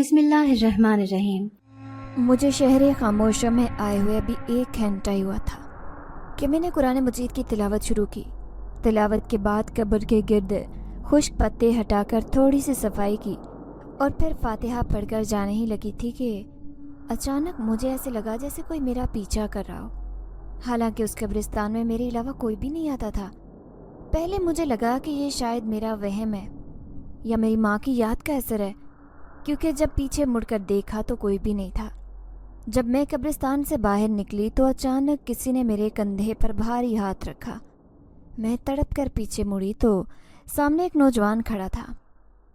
بسم اللہ الرحمن الرحیم۔ مجھے شہر خاموشہ میں آئے ہوئے ابھی 1 گھنٹہ ہی ہوا تھا کہ میں نے قرآن مجید کی تلاوت شروع کی۔ تلاوت کے بعد قبر کے گرد خشک پتے ہٹا کر تھوڑی سی صفائی کی اور پھر فاتحہ پڑھ کر جانے ہی لگی تھی کہ اچانک مجھے ایسے لگا جیسے کوئی میرا پیچھا کر رہا ہو، حالانکہ اس قبرستان میں میرے علاوہ کوئی بھی نہیں آتا تھا۔ پہلے مجھے لگا کہ یہ شاید میرا وہم ہے یا میری ماں کی یاد کا اثر ہے، کیونکہ جب پیچھے مڑ کر دیکھا تو کوئی بھی نہیں تھا۔ جب میں قبرستان سے باہر نکلی تو اچانک کسی نے میرے کندھے پر بھاری ہاتھ رکھا۔ میں تڑپ کر پیچھے مڑی تو سامنے ایک نوجوان کھڑا تھا۔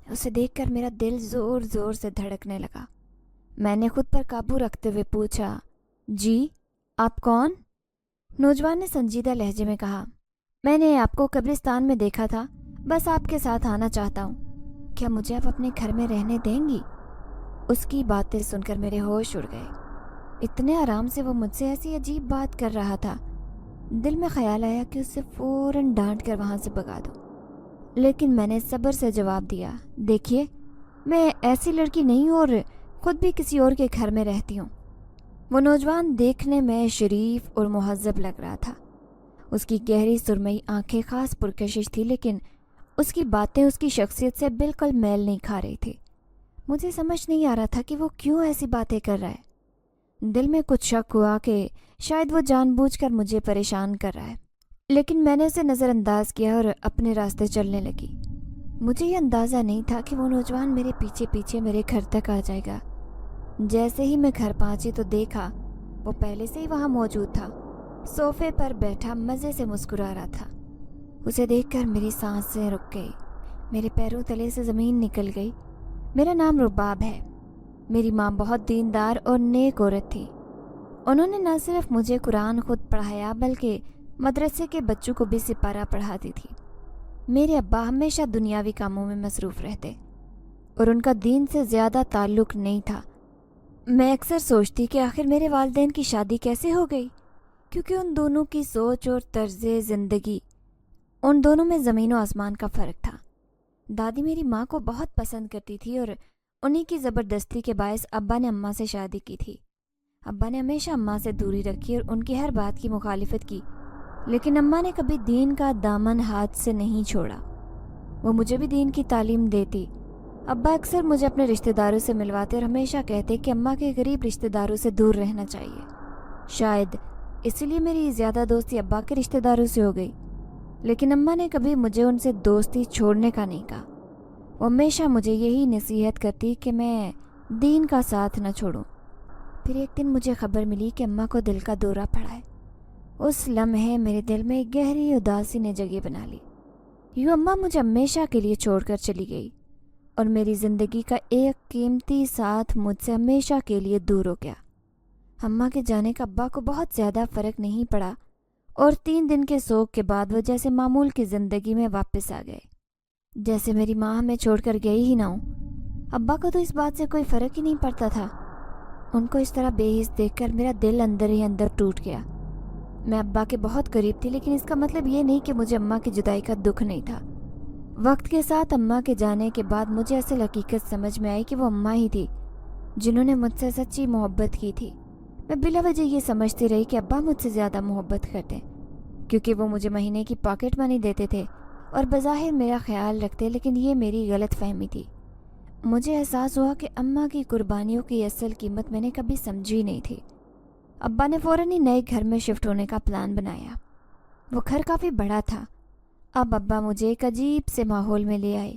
اسے دیکھ کر میرا دل زور زور سے دھڑکنے لگا۔ میں نے خود پر قابو رکھتے ہوئے پوچھا، جی آپ کون؟ نوجوان نے سنجیدہ لہجے میں کہا، میں نے آپ کو قبرستان میں دیکھا تھا، بس آپ کے ساتھ آنا چاہتا ہوں، کیا مجھے آپ اپنے گھر میں رہنے دیں گی؟ اس کی باتیں سن کر میرے ہوش اڑ گئے۔ اتنے آرام سے وہ مجھ سے ایسی عجیب بات کر رہا تھا۔ دل میں خیال آیا کہ اسے فوراً ڈانٹ کر وہاں سے بھگا دوں، لیکن میں نے صبر سے جواب دیا، دیکھیے میں ایسی لڑکی نہیں ہوں اور خود بھی کسی اور کے گھر میں رہتی ہوں۔ وہ نوجوان دیکھنے میں شریف اور مہذب لگ رہا تھا۔ اس کی گہری سرمئی آنکھیں خاص پرکشش تھی، لیکن اس کی باتیں اس کی شخصیت سے بالکل میل نہیں کھا رہی تھی۔ مجھے سمجھ نہیں آ رہا تھا کہ وہ کیوں ایسی باتیں کر رہا ہے۔ دل میں کچھ شک ہوا کہ شاید وہ جان بوجھ کر مجھے پریشان کر رہا ہے، لیکن میں نے اسے نظر انداز کیا اور اپنے راستے چلنے لگی۔ مجھے یہ اندازہ نہیں تھا کہ وہ نوجوان میرے پیچھے پیچھے میرے گھر تک آ جائے گا۔ جیسے ہی میں گھر پہنچی تو دیکھا وہ پہلے سے ہی وہاں موجود تھا، صوفے پر بیٹھا مزے سے مسکرا رہا تھا۔ اسے دیکھ کر میری سانسیں رک گئی، میرے پیروں تلے سے زمین نکل گئی۔ میرا نام رباب ہے۔ میری ماں بہت دیندار اور نیک عورت تھی۔ انہوں نے نہ صرف مجھے قرآن خود پڑھایا بلکہ مدرسے کے بچوں کو بھی سپارہ پڑھاتی تھی۔ میرے ابا ہمیشہ دنیاوی کاموں میں مصروف رہتے اور ان کا دین سے زیادہ تعلق نہیں تھا۔ میں اکثر سوچتی کہ آخر میرے والدین کی شادی کیسے ہو گئی، کیونکہ ان دونوں کی سوچ اور طرز زندگی، ان دونوں میں زمین و آسمان کا فرق تھا۔ دادی میری ماں کو بہت پسند کرتی تھی اور انہی کی زبردستی کے باعث ابا نے اماں سے شادی کی تھی۔ ابا نے ہمیشہ اماں سے دوری رکھی اور ان کی ہر بات کی مخالفت کی، لیکن اماں نے کبھی دین کا دامن ہاتھ سے نہیں چھوڑا۔ وہ مجھے بھی دین کی تعلیم دیتی۔ ابا اکثر مجھے اپنے رشتہ داروں سے ملواتے اور ہمیشہ کہتے کہ اماں کے قریب رشتہ داروں سے دور رہنا چاہیے۔ شاید اسی لیے میری زیادہ دوستی ابا کے رشتہ داروں سے ہو گئی، لیکن اماں نے کبھی مجھے ان سے دوستی چھوڑنے کا نہیں کہا۔ وہ ہمیشہ مجھے یہی نصیحت کرتی کہ میں دین کا ساتھ نہ چھوڑوں۔ پھر ایک دن مجھے خبر ملی کہ اماں کو دل کا دورہ پڑا ہے۔ اس لمحے میرے دل میں ایک گہری اداسی نے جگہ بنا لی۔ یوں اماں مجھے ہمیشہ کے لیے چھوڑ کر چلی گئی اور میری زندگی کا ایک قیمتی ساتھ مجھ سے ہمیشہ کے لیے دور ہو گیا۔ اماں کے جانے کا ابا کو بہت زیادہ فرق نہیں پڑا اور 3 دن کے سوگ کے بعد وہ جیسے معمول کی زندگی میں واپس آ گئے، جیسے میری ماں ہمیں چھوڑ کر گئی ہی نہ ہو۔ ابا کو تو اس بات سے کوئی فرق ہی نہیں پڑتا تھا۔ ان کو اس طرح بے حس دیکھ کر میرا دل اندر ہی اندر ٹوٹ گیا۔ میں ابا کے بہت قریب تھی، لیکن اس کا مطلب یہ نہیں کہ مجھے اماں کی جدائی کا دکھ نہیں تھا۔ وقت کے ساتھ اماں کے جانے کے بعد مجھے اصل حقیقت سمجھ میں آئی کہ وہ اماں ہی تھی جنہوں نے مجھ سے سچی محبت کی تھی۔ میں بلا وجہ یہ سمجھتی رہی کہ ابا مجھ سے زیادہ محبت کرتے، کیونکہ وہ مجھے مہینے کی پاکٹ منی دیتے تھے اور بظاہر میرا خیال رکھتے، لیکن یہ میری غلط فہمی تھی۔ مجھے احساس ہوا کہ اماں کی قربانیوں کی اصل قیمت میں نے کبھی سمجھی نہیں تھی۔ ابا نے فوراً ہی نئے گھر میں شفٹ ہونے کا پلان بنایا۔ وہ گھر کافی بڑا تھا۔ اب ابا مجھے ایک عجیب سے ماحول میں لے آئے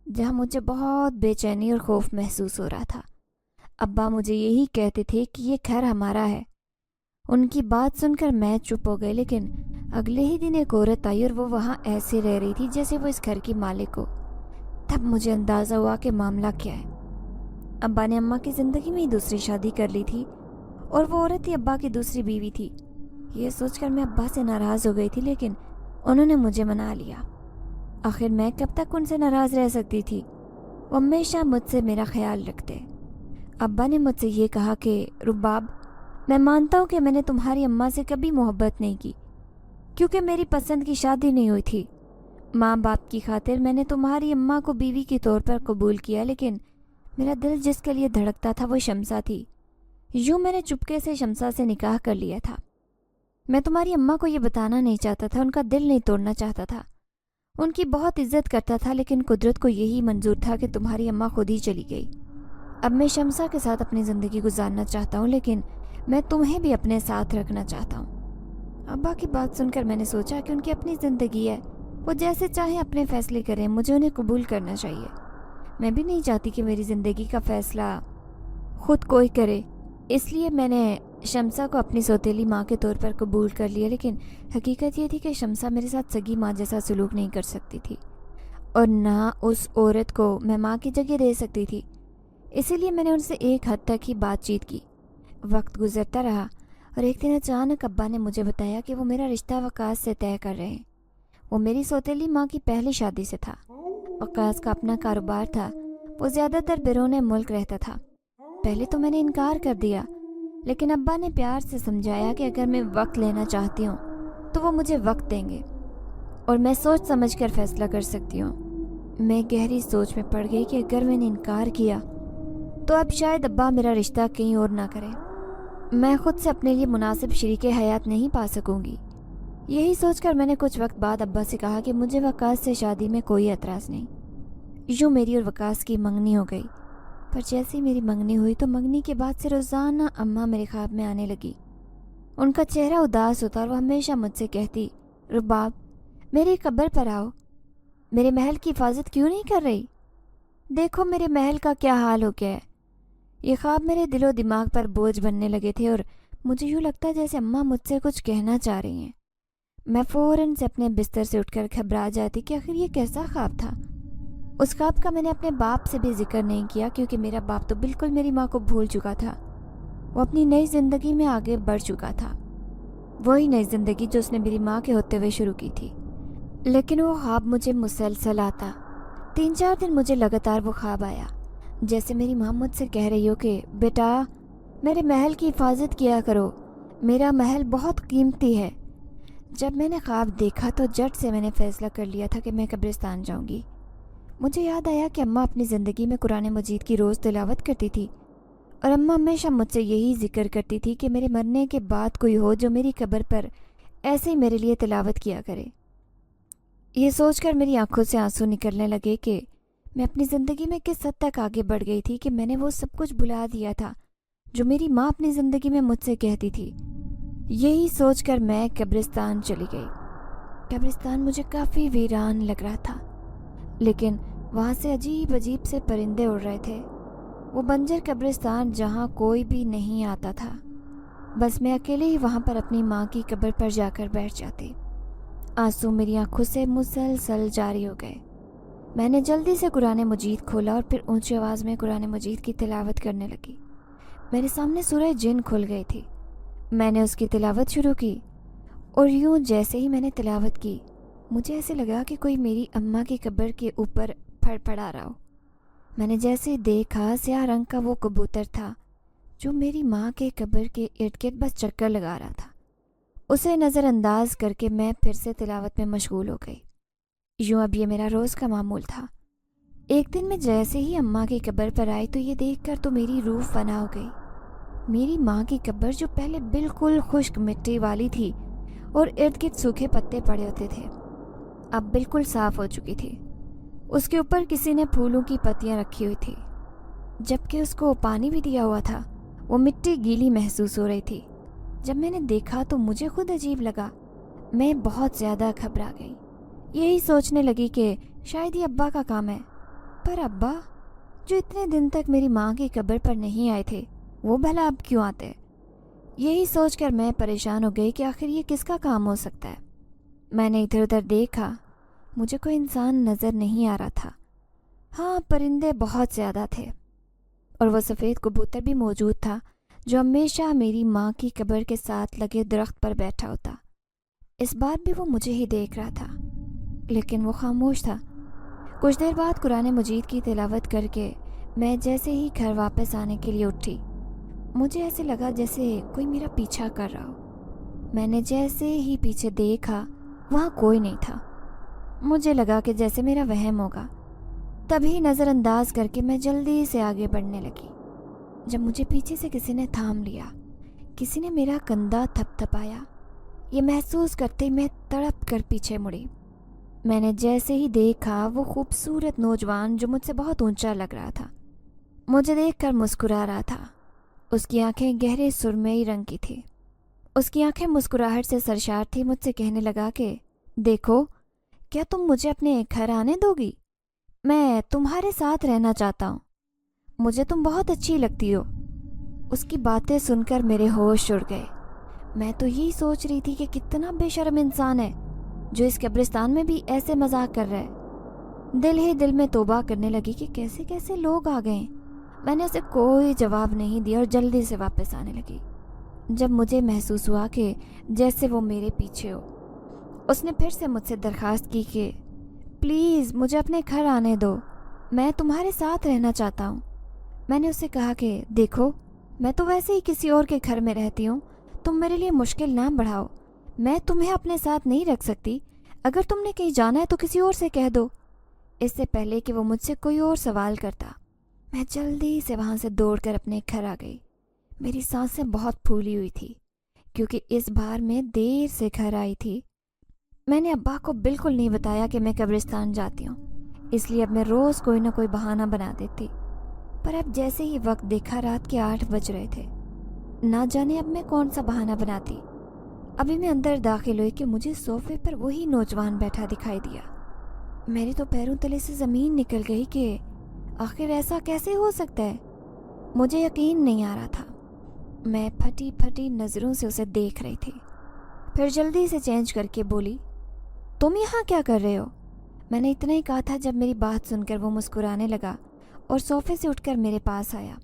جہاں مجھے بہت بے چینی اور خوف محسوس ہو رہا تھا۔ ابا مجھے یہی کہتے تھے کہ یہ گھر ہمارا ہے۔ ان کی بات سن کر میں چپ ہو گئی، لیکن اگلے ہی دن ایک عورت آئی اور وہ وہاں ایسے رہ رہی تھی جیسے وہ اس گھر کی مالک ہو۔ تب مجھے اندازہ ہوا کہ معاملہ کیا ہے۔ ابا نے اماں کی زندگی میں ہی دوسری شادی کر لی تھی اور وہ عورت ہی ابا کی دوسری بیوی تھی۔ یہ سوچ کر میں ابا سے ناراض ہو گئی تھی، لیکن انہوں نے مجھے منا لیا۔ آخر میں کب تک ان سے ناراض رہ سکتی تھی؟ وہ ہمیشہ مجھ سے میرا خیال رکھتے۔ ابا نے مجھ سے یہ کہا کہ رباب، میں مانتا ہوں کہ میں نے تمہاری اماں سے کبھی محبت نہیں کی، کیونکہ میری پسند کی شادی نہیں ہوئی تھی۔ ماں باپ کی خاطر میں نے تمہاری اماں کو بیوی کے طور پر قبول کیا، لیکن میرا دل جس کے لیے دھڑکتا تھا وہ شمسا تھی۔ یوں میں نے چپکے سے شمسا سے نکاح کر لیا تھا۔ میں تمہاری اماں کو یہ بتانا نہیں چاہتا تھا، ان کا دل نہیں توڑنا چاہتا تھا، ان کی بہت عزت کرتا تھا، لیکن قدرت کو یہی منظور تھا کہ تمہاری اماں خود ہی چلی گئی۔ اب میں شمسا کے ساتھ اپنی زندگی گزارنا چاہتا ہوں، لیکن میں تمہیں بھی اپنے ساتھ رکھنا چاہتا ہوں۔ ابا کی بات سن کر میں نے سوچا کہ ان کی اپنی زندگی ہے، وہ جیسے چاہیں اپنے فیصلے کریں، مجھے انہیں قبول کرنا چاہیے۔ میں بھی نہیں چاہتی کہ میری زندگی کا فیصلہ خود کوئی کرے، اس لیے میں نے شمسا کو اپنی سوتیلی ماں کے طور پر قبول کر لیا، لیکن حقیقت یہ تھی کہ شمسا میرے ساتھ سگی ماں جیسا سلوک نہیں کر سکتی تھی، اور نہ اس عورت کو میں ماں کی جگہ دے سکتی تھی۔ اسی لیے میں نے ان سے ایک حد تک ہی بات چیت کی۔ وقت گزرتا رہا اور ایک دن اچانک ابا نے مجھے بتایا کہ وہ میرا رشتہ وقاص سے طے کر رہے ہیں۔ وہ میری سوتیلی ماں کی پہلی شادی سے تھا۔ وقاص کا اپنا کاروبار تھا، وہ زیادہ تر بیرون ملک رہتا تھا۔ پہلے تو میں نے انکار کر دیا، لیکن ابا نے پیار سے سمجھایا کہ اگر میں وقت لینا چاہتی ہوں تو وہ مجھے وقت دیں گے اور میں سوچ سمجھ کر فیصلہ کر سکتی ہوں۔ میں گہری سوچ میں پڑ گئی کہ اگر میں نے انکار کیا تو اب شاید ابا میرا رشتہ کہیں اور نہ کرے، میں خود سے اپنے لیے مناسب شریک حیات نہیں پا سکوں گی۔ یہی سوچ کر میں نے کچھ وقت بعد ابا سے کہا کہ مجھے وقاص سے شادی میں کوئی اعتراض نہیں۔ یوں میری اور وقاص کی منگنی ہو گئی۔ پر جیسی میری منگنی ہوئی تو منگنی کے بعد سے روزانہ اماں میرے خواب میں آنے لگی۔ ان کا چہرہ اداس ہوتا اور وہ ہمیشہ مجھ سے کہتی، رباب میری قبر پر آؤ، میرے محل کی حفاظت کیوں نہیں کر رہی؟ دیکھو میرے محل کا کیا حال ہو گیا ہے۔ یہ خواب میرے دل و دماغ پر بوجھ بننے لگے تھے اور مجھے یوں لگتا جیسے اماں مجھ سے کچھ کہنا چاہ رہی ہیں۔ میں فوراً سے اپنے بستر سے اٹھ کر گھبرا جاتی کہ آخر یہ کیسا خواب تھا۔ اس خواب کا میں نے اپنے باپ سے بھی ذکر نہیں کیا، کیونکہ میرا باپ تو بالکل میری ماں کو بھول چکا تھا۔ وہ اپنی نئی زندگی میں آگے بڑھ چکا تھا، وہی نئی زندگی جو اس نے میری ماں کے ہوتے ہوئے شروع کی تھی۔ لیکن وہ خواب مجھے مسلسل آتا۔ 3-4 دن مجھے لگاتار وہ خواب آیا، جیسے میری ماں مجھ سے کہہ رہی ہو کہ بیٹا میرے محل کی حفاظت کیا کرو، میرا محل بہت قیمتی ہے۔ جب میں نے خواب دیکھا تو جٹ سے میں نے فیصلہ کر لیا تھا کہ میں قبرستان جاؤں گی۔ مجھے یاد آیا کہ اماں اپنی زندگی میں قرآن مجید کی روز تلاوت کرتی تھی، اور اماں ہمیشہ مجھ سے یہی ذکر کرتی تھی کہ میرے مرنے کے بعد کوئی ہو جو میری قبر پر ایسے ہی میرے لیے تلاوت کیا کرے۔ یہ سوچ کر میری آنکھوں سے آنسو نکلنے لگے کہ میں اپنی زندگی میں کس حد تک آگے بڑھ گئی تھی کہ میں نے وہ سب کچھ بھلا دیا تھا جو میری ماں اپنی زندگی میں مجھ سے کہتی تھی۔ یہی سوچ کر میں قبرستان چلی گئی۔ قبرستان مجھے کافی ویران لگ رہا تھا، لیکن وہاں سے عجیب عجیب سے پرندے اڑ رہے تھے۔ وہ بنجر قبرستان جہاں کوئی بھی نہیں آتا تھا، بس میں اکیلے ہی وہاں پر اپنی ماں کی قبر پر جا کر بیٹھ جاتی۔ آنسو میری آنکھوں سے مسلسل جاری ہو گئے۔ میں نے جلدی سے قرآن مجید کھولا اور پھر اونچی آواز میں قرآن مجید کی تلاوت کرنے لگی۔ میرے سامنے سورہ جن کھل گئی تھی۔ میں نے اس کی تلاوت شروع کی، اور یوں جیسے ہی میں نے تلاوت کی مجھے ایسے لگا کہ کوئی میری اماں کی قبر کے اوپر پھڑ پڑا رہا ہو۔ میں نے جیسے دیکھا سیاہ رنگ کا وہ کبوتر تھا جو میری ماں کے قبر کے ارد گرد بس چکر لگا رہا تھا۔ اسے نظر انداز کر کے میں پھر سے تلاوت میں مشغول ہو گئی۔ یوں اب یہ میرا روز کا معمول تھا۔ ایک دن میں جیسے ہی اماں کی قبر پر آئی تو یہ دیکھ کر تو میری روح فنا ہو گئی۔ میری ماں کی قبر جو پہلے بالکل خشک مٹی والی تھی اور ارد گرد سوکھے پتے پڑے ہوتے تھے، اب بالکل صاف ہو چکی تھی۔ اس کے اوپر کسی نے پھولوں کی پتیاں رکھی ہوئی تھی، جبکہ اس کو پانی بھی دیا ہوا تھا۔ وہ مٹی گیلی محسوس ہو رہی تھی۔ جب میں نے دیکھا تو مجھے خود عجیب لگا، میں بہت زیادہ گھبرا گئی۔ یہی سوچنے لگی کہ شاید یہ ابا کا کام ہے۔ پر ابا جو اتنے دن تک میری ماں کی قبر پر نہیں آئے تھے، وہ بھلا اب کیوں آتے؟ یہی سوچ کر میں پریشان ہو گئی کہ آخر یہ کس کا کام ہو سکتا ہے۔ میں نے ادھر ادھر دیکھا، مجھے کوئی انسان نظر نہیں آ رہا تھا۔ ہاں، پرندے بہت زیادہ تھے، اور وہ سفید کبوتر بھی موجود تھا جو ہمیشہ میری ماں کی قبر کے ساتھ لگے درخت پر بیٹھا ہوتا۔ اس بار بھی وہ مجھے ہی دیکھ رہا تھا، لیکن وہ خاموش تھا۔ کچھ دیر بعد قرآن مجید کی تلاوت کر کے میں جیسے ہی گھر واپس آنے کے لیے اٹھی، مجھے ایسے لگا جیسے کوئی میرا پیچھا کر رہا ہو۔ میں نے جیسے ہی پیچھے دیکھا، وہاں کوئی نہیں تھا۔ مجھے لگا کہ جیسے میرا وہم ہوگا۔ تبھی نظر انداز کر کے میں جلدی سے آگے بڑھنے لگی جب مجھے پیچھے سے کسی نے تھام لیا. کسی نے میرا کندھا تھپ تھپایا. یہ محسوس کرتے میں تڑپ کر پیچھے مڑی. میں نے جیسے ہی دیکھا وہ خوبصورت نوجوان جو مجھ سے بہت اونچا لگ رہا تھا مجھے دیکھ کر مسکرا رہا تھا. اس کی آنکھیں گہرے سرمئی رنگ کی تھی. اس کی آنکھیں مسکراہٹ سے سرشار تھی. مجھ سے کہنے لگا کہ دیکھو, کیا تم مجھے اپنے گھر آنے دو گی؟ میں تمہارے ساتھ رہنا چاہتا ہوں. مجھے تم بہت اچھی لگتی ہو. اس کی باتیں سن کر میرے ہوش اڑ گئے. میں تو یہی سوچ رہی تھی کہ کتنا بے شرم انسان ہے جو اس قبرستان میں بھی ایسے مذاق کر رہا ہے. دل ہی دل میں توبہ کرنے لگی کہ کیسے کیسے لوگ آ گئے. میں نے اسے کوئی جواب نہیں دیا اور جلدی سے واپس آنے لگی. جب مجھے محسوس ہوا کہ جیسے وہ میرے پیچھے ہو, اس نے پھر سے مجھ سے درخواست کی کہ پلیز مجھے اپنے گھر آنے دو, میں تمہارے ساتھ رہنا چاہتا ہوں. میں نے اسے کہا کہ دیکھو, میں تو ویسے ہی کسی اور کے گھر میں رہتی ہوں, تم میرے لیے مشکل نہ بڑھاؤ. میں تمہیں اپنے ساتھ نہیں رکھ سکتی. اگر تم نے کہیں جانا ہے تو کسی اور سے کہہ دو. اس سے پہلے کہ وہ مجھ سے کوئی اور سوال کرتا, میں جلدی سے وہاں سے دوڑ کر اپنے گھر آ گئی. میری سانسیں بہت پھولی ہوئی تھی کیونکہ اس بار میں دیر سے گھر آئی تھی. میں نے ابا کو بالکل نہیں بتایا کہ میں قبرستان جاتی ہوں, اس لیے اب میں روز کوئی نہ کوئی بہانہ بنا دیتی. پر اب جیسے ہی وقت دیکھا رات کے 8 بج رہے تھے. نہ جانے اب میں کون سا بہانہ بناتی. ابھی میں اندر داخل ہوئی کہ مجھے صوفے پر وہی نوجوان بیٹھا دکھائی دیا. میری تو پیروں تلے سے زمین نکل گئی کہ آخر ایسا کیسے ہو سکتا ہے. مجھے یقین نہیں آ رہا تھا. میں پھٹی پھٹی نظروں سے اسے دیکھ رہی تھی. پھر جلدی سے چینج کر کے بولی, تم یہاں کیا کر رہے ہو؟ میں نے اتنا ہی کہا تھا جب میری بات سن کر وہ مسکرانے لگا اور صوفے سے اٹھ کر میرے پاس آیا.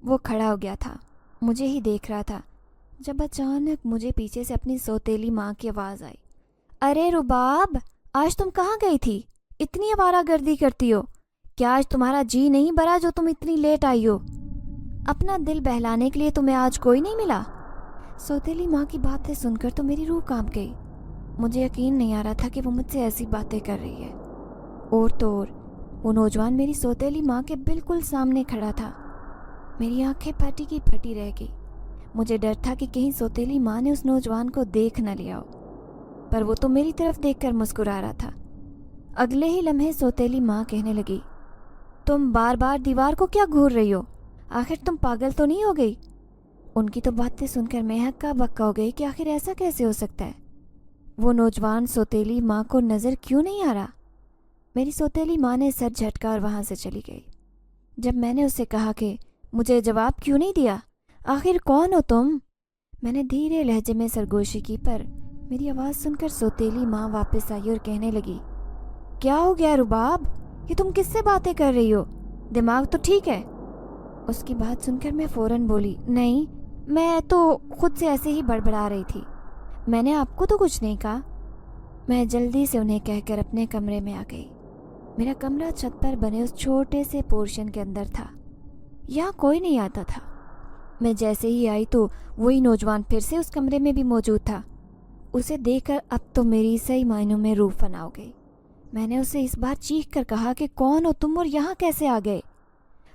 وہ کھڑا ہو گیا تھا, مجھے ہی دیکھ رہا تھا, جب اچانک مجھے پیچھے سے اپنی سوتیلی ماں کی آواز آئی, ارے رباب, آج تم کہاں گئی تھی؟ اتنی آوارہ گردی کرتی ہو. کیا آج تمہارا جی نہیں بھرا جو تم اتنی لیٹ آئی ہو؟ اپنا دل بہلانے کے لیے تمہیں آج کوئی نہیں ملا؟ سوتیلی ماں کی باتیں سن کر تو میری روح کانپ گئی. مجھے یقین نہیں آ رہا تھا کہ وہ مجھ سے ایسی باتیں کر رہی ہے. اور تو اور وہ نوجوان میری سوتیلی ماں کے بالکل سامنے کھڑا تھا. میری آنکھیں پھٹی کی پھٹی رہ گئی. مجھے ڈر تھا کہ کہیں سوتیلی ماں نے اس نوجوان کو دیکھ نہ لیا ہو, پر وہ تو میری طرف دیکھ کر مسکرا رہا تھا. اگلے ہی لمحے سوتیلی ماں کہنے لگی, تم بار بار دیوار کو کیا گھور رہی ہو؟ آخر تم پاگل تو نہیں ہو گئی؟ ان کی تو باتیں سن کر میں ہکا بکا ہو گئی کہ آخر ایسا کیسے ہو سکتا ہے. وہ نوجوان سوتیلی ماں کو نظر کیوں نہیں آ رہا؟ میری سوتیلی ماں نے سر جھٹکا اور وہاں سے چلی گئی. جب میں نے اسے کہا کہ مجھے جواب کیوں نہیں دیا, آخر کون ہو تم؟ میں نے دھیرے لہجے میں سرگوشی کی, پر میری آواز سن کر سوتیلی ماں واپس آئی اور کہنے لگی, کیا ہو گیا رباب, یہ تم کس سے باتیں کر رہی ہو؟ دماغ تو ٹھیک ہے؟ اس کی بات سن کر میں فوراً بولی, نہیں, میں تو خود سے ایسے ہی بڑبڑا رہی تھی. میں نے آپ کو تو کچھ نہیں کہا. میں جلدی سے انہیں کہہ کر اپنے کمرے میں آ گئی. میرا کمرہ چھت پر بنے اس چھوٹے سے پورشن کے اندر تھا. یہاں کوئی نہیں آتا تھا. میں جیسے ہی آئی تو وہی نوجوان پھر سے اس کمرے میں بھی موجود تھا. اسے دیکھ کر اب تو میری صحیح معنوں میں روح فنا ہو گئی. میں نے اسے اس بار چیخ کر کہا کہ کون ہو تم اور یہاں کیسے آ گئے؟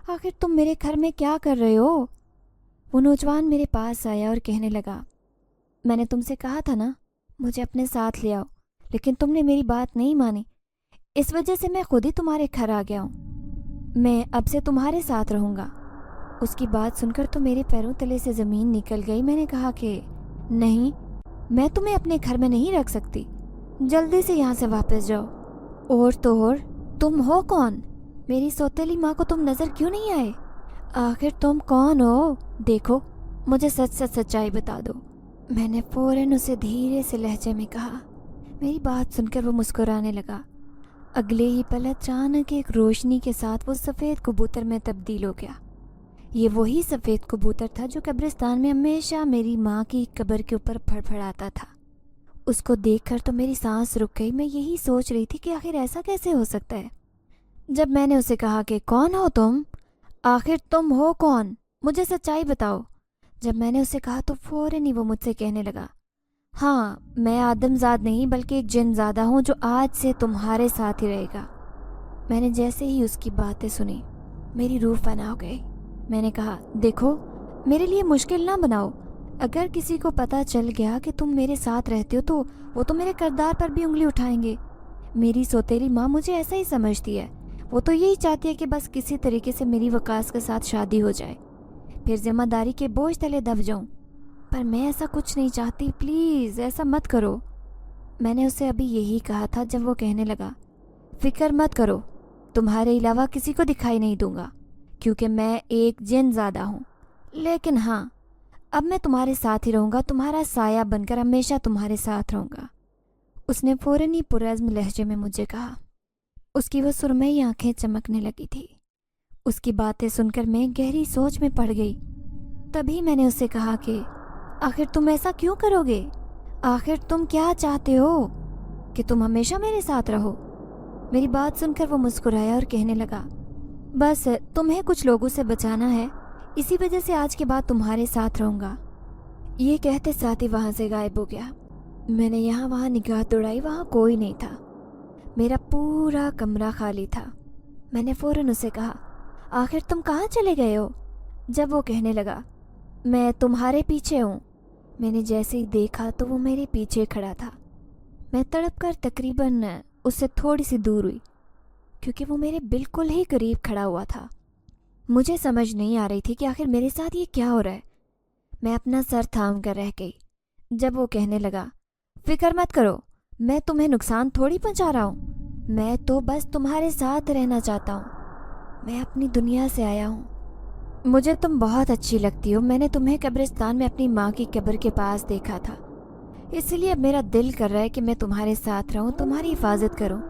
آخر تم میرے گھر میں کیا کر رہے ہو؟ وہ نوجوان میرے پاس آیا اور کہنے لگا, میں نے تم سے کہا تھا نا مجھے اپنے ساتھ لے آؤ, لیکن تم نے میری بات نہیں مانی. اس وجہ سے میں خود ہی تمہارے گھر آ گیا ہوں. میں اب سے تمہارے ساتھ رہوں گا. اس کی بات سن کر تو میرے پیروں تلے سے زمین نکل گئی. میں نے کہا کہ نہیں, میں تمہیں اپنے گھر میں نہیں رکھ سکتی. جلدی سے یہاں سے واپس جاؤ. اور تو اور تم ہو کون؟ میری سوتیلی ماں کو تم نظر کیوں نہیں آئے؟ آخر تم کون ہو؟ دیکھو, مجھے سچ سچ سچائی بتا دو. میں نے فوراً اسے دھیرے سے لہجے میں کہا. میری بات سن کر وہ مسکرانے لگا. اگلے ہی پل اچانک ایک روشنی کے ساتھ وہ سفید کبوتر میں تبدیل ہو گیا. یہ وہی سفید کبوتر تھا جو قبرستان میں ہمیشہ میری ماں کی قبر کے اوپر پھڑ پھڑاتا تھا. اس کو دیکھ کر تو میری سانس رک گئی. میں یہی سوچ رہی تھی کہ آخر ایسا کیسے ہو سکتا ہے. جب میں نے اسے کہا کہ کون ہو تم؟ آخر تم ہو کون؟ مجھے سچائی بتاؤ. جب میں نے اسے کہا تو فوراً ہی وہ مجھ سے کہنے لگا, ہاں, میں آدم زاد نہیں بلکہ ایک جن زادہ ہوں جو آج سے تمہارے ساتھ ہی رہے گا. میں نے جیسے ہی اس کی باتیں سنی میری روح فنا ہو گئی۔ میں نے کہا دیکھو میرے لیے مشکل نہ بناؤ، اگر کسی کو پتہ چل گیا کہ تم میرے ساتھ رہتے ہو تو وہ تو میرے کردار پر بھی انگلی اٹھائیں گے۔ میری سوتیلی ماں مجھے ایسا ہی سمجھتی ہے، وہ تو یہی چاہتی ہے کہ بس کسی طریقے سے میری وقاص کے ساتھ شادی ہو جائے، پھر ذمہ داری کے بوجھ تلے دب جاؤں۔ پر میں ایسا کچھ نہیں چاہتی، پلیز ایسا مت کرو۔ میں نے اسے ابھی یہی کہا تھا جب وہ کہنے لگا فکر مت کرو، تمہارے علاوہ کسی کو دکھائی نہیں دوں گا کیونکہ میں ایک جن زادہ ہوں، لیکن ہاں اب میں تمہارے ساتھ ہی رہوں گا، تمہارا سایہ بن کر ہمیشہ تمہارے ساتھ رہوں گا۔ اس نے فوراً ہی پرعزم لہجے میں مجھے کہا۔ اس کی وہ سرمئی آنکھیں چمکنے لگی تھی۔ اس کی باتیں سن کر میں گہری سوچ میں پڑ گئی۔ تبھی میں نے اسے کہا کہ آخر تم ایسا کیوں کرو گے؟ آخر تم کیا چاہتے ہو؟ کہ تم ہمیشہ میرے ساتھ رہو؟ میری بات سن کر وہ مسکرایا اور کہنے لگا بس تمہیں کچھ لوگوں سے بچانا ہے، اسی وجہ سے آج کے بعد تمہارے ساتھ رہوں گا۔ یہ کہتے ساتھ ہی وہاں سے غائب ہو گیا۔ میں نے یہاں وہاں نگاہ دوڑائی، وہاں کوئی نہیں تھا، میرا پورا کمرہ خالی تھا۔ میں نے فوراً اسے کہا آخر تم کہاں چلے گئے ہو؟ جب وہ کہنے لگا میں تمہارے پیچھے ہوں۔ میں نے جیسے ہی دیکھا تو وہ میرے پیچھے کھڑا تھا۔ میں تڑپ کر تقریباً اس سے تھوڑی سی دور ہوئی کیونکہ وہ میرے بالکل ہی قریب کھڑا ہوا تھا۔ مجھے سمجھ نہیں آ رہی تھی کہ آخر میرے ساتھ یہ کیا ہو رہا ہے۔ میں اپنا سر تھام کر رہ گئی جب وہ کہنے لگا فکر مت کرو، میں تمہیں نقصان تھوڑی پہنچا رہا ہوں، میں تو بس تمہارے ساتھ رہنا چاہتا ہوں، میں اپنی دنیا سے آیا ہوں، مجھے تم بہت اچھی لگتی ہو، میں نے تمہیں قبرستان میں اپنی ماں کی قبر کے پاس دیکھا تھا، اس لیے اب میرا دل کر رہا ہے کہ میں تمہارے ساتھ رہوں، تمہاری حفاظت کروں۔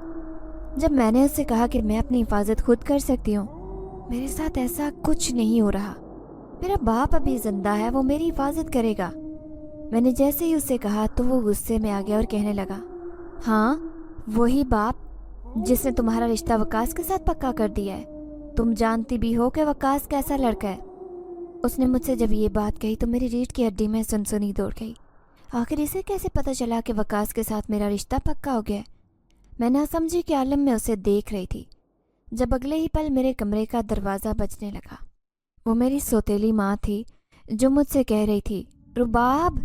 جب میں نے اس سے کہا کہ میں اپنی حفاظت خود کر سکتی ہوں، میرے ساتھ ایسا کچھ نہیں ہو رہا، میرا باپ ابھی زندہ ہے، وہ میری حفاظت کرے گا۔ میں نے جیسے ہی اسے کہا تو وہ غصے میں آ گیا اور کہنے لگا ہاں وہی باپ جس نے تمہارا رشتہ وقاص کے ساتھ پکا کر دیا ہے، تم جانتی بھی ہو کہ وقاص کیسا لڑکا ہے۔ اس نے مجھ سے جب یہ بات کہی تو میری ریڑھ کی ہڈی میں سنسنی دوڑ گئی، آخر اسے کیسے پتہ چلا کہ وقاص کے ساتھ میرا رشتہ پکا ہو گیا ہے؟ میں ناسمجھی کے عالم میں اسے دیکھ رہی تھی جب اگلے ہی پل میرے کمرے کا دروازہ بجنے لگا۔ وہ میری سوتیلی ماں تھی جو مجھ سے کہہ رہی تھی رباب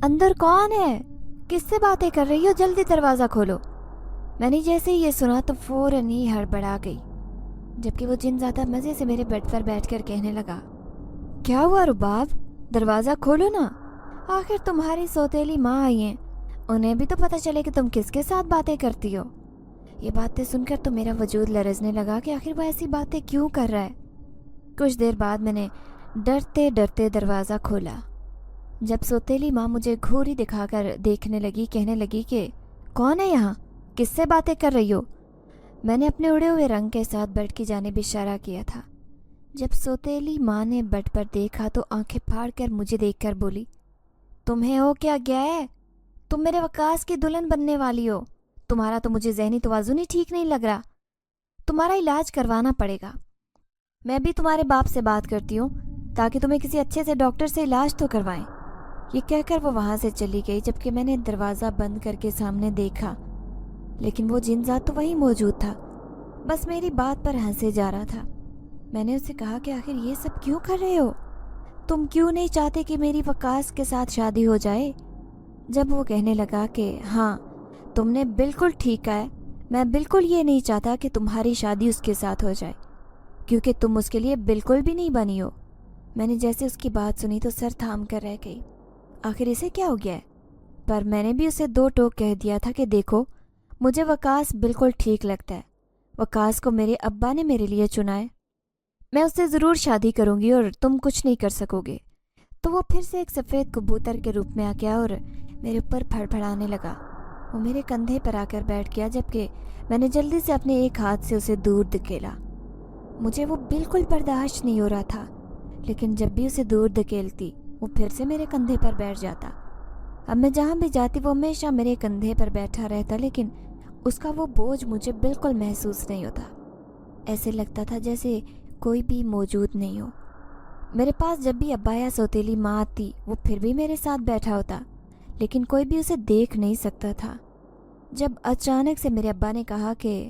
اندر کون ہے؟ کس سے باتیں کر رہی ہو؟ جلدی دروازہ کھولو۔ میں نے جیسے ہی یہ سنا تو فوراً ہی ہڑبڑا گئی، جبکہ وہ جن زیادہ مزے سے میرے بیڈ پر بیٹھ کر کہنے لگا کیا ہوا رباب، دروازہ کھولو نا، آخر تمہاری سوتیلی ماں آئی ہیں، انہیں بھی تو پتہ چلے کہ تم کس کے ساتھ باتیں کرتی ہو۔ یہ باتیں سن کر تو میرا وجود لرزنے لگا کہ آخر وہ ایسی باتیں کیوں کر رہا ہے۔ کچھ دیر بعد میں نے ڈرتے ڈرتے دروازہ کھولا۔ جب سوتیلی ماں مجھے گھوری دکھا کر دیکھنے لگی، کہنے لگی کہ کون ہے یہاں، کس سے باتیں کر رہی ہو؟ میں نے اپنے اڑے ہوئے رنگ کے ساتھ بیڈ کی جانب اشارہ کیا تھا۔ جب سوتیلی ماں نے بیڈ پر دیکھا تو آنکھیں پھاڑ کر مجھے دیکھ کر بولی تمہیں ہو کیا گیا ہے؟ تم میرے وقاص کی دلہن بننے والی ہو، تمہارا تو مجھے ذہنی توازن ہی ٹھیک نہیں لگ رہا، تمہارا علاج کروانا پڑے گا۔ میں بھی تمہارے باپ سے بات کرتی ہوں تاکہ تمہیں کسی اچھے سے ڈاکٹر سے علاج تو کروائیں۔ یہ کہہ کر وہ وہاں سے چلی گئی، جبکہ میں نے دروازہ بند کر کے سامنے دیکھا، لیکن وہ جنزاد تو وہیں موجود تھا، بس میری بات پر ہنسے جا رہا تھا۔ میں نے اسے کہا کہ آخر یہ سب کیوں کر رہے ہو؟ تم کیوں نہیں چاہتے کہ میری وقاص کے ساتھ شادی ہو جائے؟ جب وہ کہنے لگا کہ ہاں تم نے بالکل ٹھیک کہا ہے، میں بالکل یہ نہیں چاہتا کہ تمہاری شادی اس کے ساتھ ہو جائے کیونکہ تم اس کے لیے بالکل بھی نہیں بنی ہو۔ میں نے جیسے اس کی بات سنی تو سر تھام کر رہ گئی، آخر اسے کیا ہو گیا ہے؟ پر میں نے بھی اسے دو ٹوک کہہ دیا تھا کہ دیکھو مجھے وقاص بالکل ٹھیک لگتا ہے، وقاص کو میرے ابا نے میرے لیے چنا ہے، میں اس سے ضرور شادی کروں گی اور تم کچھ نہیں کر سکو گے۔ تو وہ پھر سے ایک سفید کبوتر کے روپ میں آ گیا اور میرے اوپر پھڑ پھڑانے لگا۔ وہ میرے کندھے پر آ کر بیٹھ گیا، جبکہ میں نے جلدی سے اپنے ایک ہاتھ سے اسے دور دھکیلا۔ مجھے وہ بالکل برداشت نہیں ہو رہا تھا، لیکن جب بھی اسے دور دھکیلتی وہ پھر سے میرے کندھے پر بیٹھ جاتا۔ اب میں جہاں بھی جاتی وہ ہمیشہ میرے کندھے پر بیٹھا رہتا، لیکن اس کا وہ بوجھ مجھے بالکل محسوس نہیں ہوتا، ایسے لگتا تھا جیسے کوئی بھی موجود نہیں ہو۔ میرے پاس جب بھی ابا یا سوتیلی ماں آتی وہ پھر بھی میرے ساتھ بیٹھا ہوتا، لیکن کوئی بھی اسے دیکھ نہیں سکتا تھا۔ جب اچانک سے میرے ابا نے کہا کہ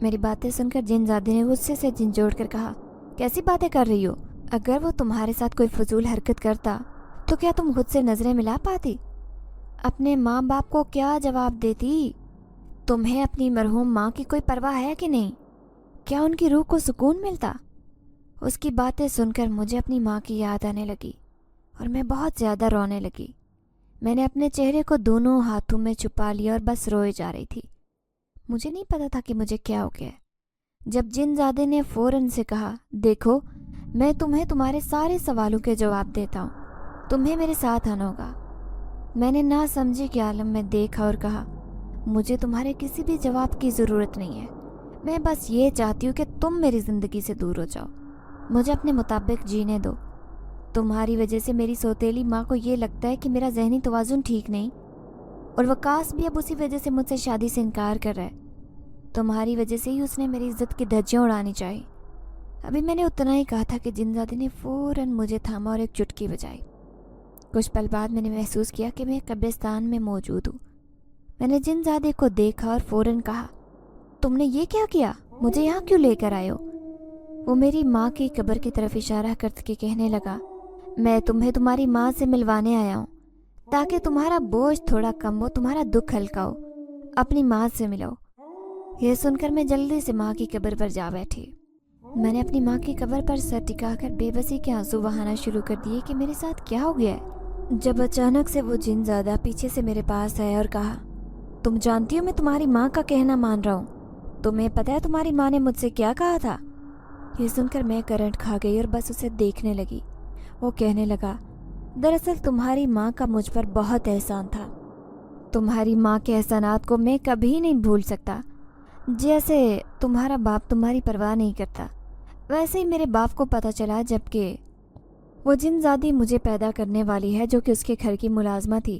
میری باتیں سن کر جن زادے نے غصے سے جھنجھوڑ کر کہا، کیسی باتیں کر رہی ہو؟ اگر وہ تمہارے ساتھ کوئی فضول حرکت کرتا تو کیا تم خود سے نظریں ملا پاتی؟ اپنے ماں باپ کو کیا جواب دیتی؟ تمہیں اپنی مرحوم ماں کی کوئی پرواہ ہے کہ نہیں؟ کیا ان کی روح کو سکون ملتا؟ اس کی باتیں سن کر مجھے اپنی ماں کی یاد آنے لگی اور میں بہت زیادہ رونے لگی۔ میں نے اپنے چہرے کو دونوں ہاتھوں میں چھپا لیا اور بس روئے جا رہی تھی۔ مجھے نہیں پتا تھا کہ مجھے کیا ہو گیا۔ جب جن زادے نے فوراً سے کہا، دیکھو میں تمہیں تمہارے سارے سوالوں کے جواب دیتا ہوں، تمہیں میرے ساتھ آنا ہوگا۔ میں نے نہ سمجھی کے عالم میں دیکھا اور کہا، مجھے تمہارے کسی بھی جواب کی ضرورت نہیں ہے، میں بس یہ چاہتی ہوں کہ تم میری زندگی سے دور ہو جاؤ، مجھے اپنے مطابق جینے دو۔ تمہاری وجہ سے میری سوتیلی ماں کو یہ لگتا ہے کہ میرا ذہنی توازن ٹھیک نہیں، اور وقاص بھی اب اسی وجہ سے مجھ سے شادی سے انکار کر رہا ہے۔ تمہاری وجہ سے ہی اس نے میری عزت کی دھجیاں اڑانی چاہی۔ ابھی میں نے اتنا ہی کہا تھا کہ جن زادے نے فوراً مجھے تھاما اور ایک چٹکی بجائی۔ کچھ پل بعد میں نے محسوس کیا کہ میں قبرستان میں موجود ہوں۔ میں نے جن زادے کو دیکھا اور فوراً کہا، تم نے یہ کیا کیا؟ مجھے یہاں کیوں لے کر آئے ہو؟ وہ میری ماں کی قبر کی طرف اشارہ کر کے کہنے لگا، میں تمہیں تمہاری ماں سے ملوانے آیا ہوں تاکہ تمہارا بوجھ تھوڑا کم ہو، تمہارا دکھ ہلکا ہو، اپنی ماں سے ملو۔ یہ سن کر میں جلدی سے ماں کی قبر پر جا بیٹھی۔ میں نے اپنی ماں کی قبر پر سر ٹکا کر بے بسی کے آنسو بہانا شروع کر دیے کہ میرے ساتھ کیا ہو گیا ہے۔ جب اچانک سے وہ جن زادہ پیچھے سے میرے پاس آیا اور کہا، تم جانتی ہو میں تمہاری ماں کا کہنا مان رہا ہوں، تمہیں پتہ ہے تمہاری ماں نے مجھ سے کیا کہا تھا؟ یہ سن کر میں کرنٹ کھا گئی اور بس اسے دیکھنے لگی۔ وہ کہنے لگا، دراصل تمہاری ماں کا مجھ پر بہت احسان تھا، تمہاری ماں کے احسانات کو میں کبھی نہیں بھول سکتا۔ جیسے تمہارا باپ تمہاری پرواہ نہیں کرتا، ویسے ہی میرے باپ کو پتہ چلا جبکہ وہ جن زادی مجھے پیدا کرنے والی ہے جو کہ اس کے گھر کی ملازمہ تھی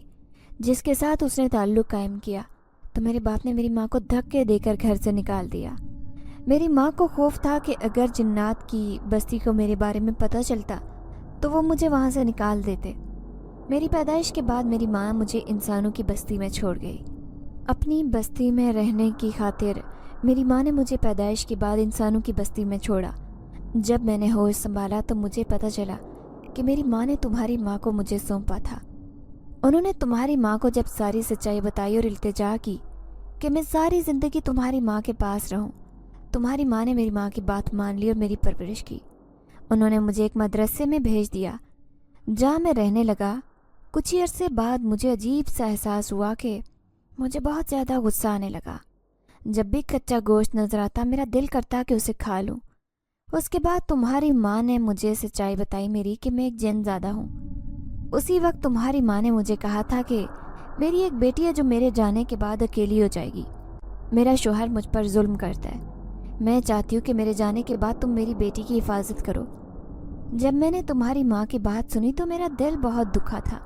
جس کے ساتھ اس نے تعلق قائم کیا، تو میرے باپ نے میری ماں کو دھکے دے کر گھر سے نکال دیا۔ میری ماں کو خوف تھا کہ اگر جنات کی بستی کو میرے بارے میں پتہ چلتا تو وہ مجھے وہاں سے نکال دیتے۔ میری پیدائش کے بعد میری ماں مجھے انسانوں کی بستی میں چھوڑ گئی۔ اپنی بستی میں رہنے کی خاطر میری ماں نے مجھے پیدائش کے بعد انسانوں کی بستی میں چھوڑا۔ جب میں نے ہوش سنبھالا تو مجھے پتہ چلا کہ میری ماں نے تمہاری ماں کو مجھے سونپا تھا۔ انہوں نے تمہاری ماں کو جب ساری سچائی بتائی اور التجا کی کہ میں ساری زندگی تمہاری ماں کے پاس رہوں، تمہاری ماں نے میری ماں کی بات مان لی اور میری پرورش کی۔ انہوں نے مجھے ایک مدرسے میں بھیج دیا جہاں میں رہنے لگا۔ کچھ ہی عرصے بعد مجھے عجیب سا احساس ہوا کہ مجھے بہت زیادہ غصہ آنے لگا۔ جب بھی کچا گوشت نظر آتا میرا دل کرتا کہ اسے کھا لوں۔ اس کے بعد تمہاری ماں نے مجھے سچائی بتائی میری کہ میں ایک جن زادہ ہوں۔ اسی وقت تمہاری ماں نے مجھے کہا تھا کہ میری ایک بیٹی ہے جو میرے جانے کے بعد اکیلی ہو جائے گی۔ میرا شوہر مجھ پر ظلم کرتا ہے، میں چاہتی ہوں کہ میرے جانے کے بعد تم میری بیٹی کی حفاظت کرو۔ جب میں نے تمہاری ماں کی بات سنی تو میرا دل بہت دکھا تھا۔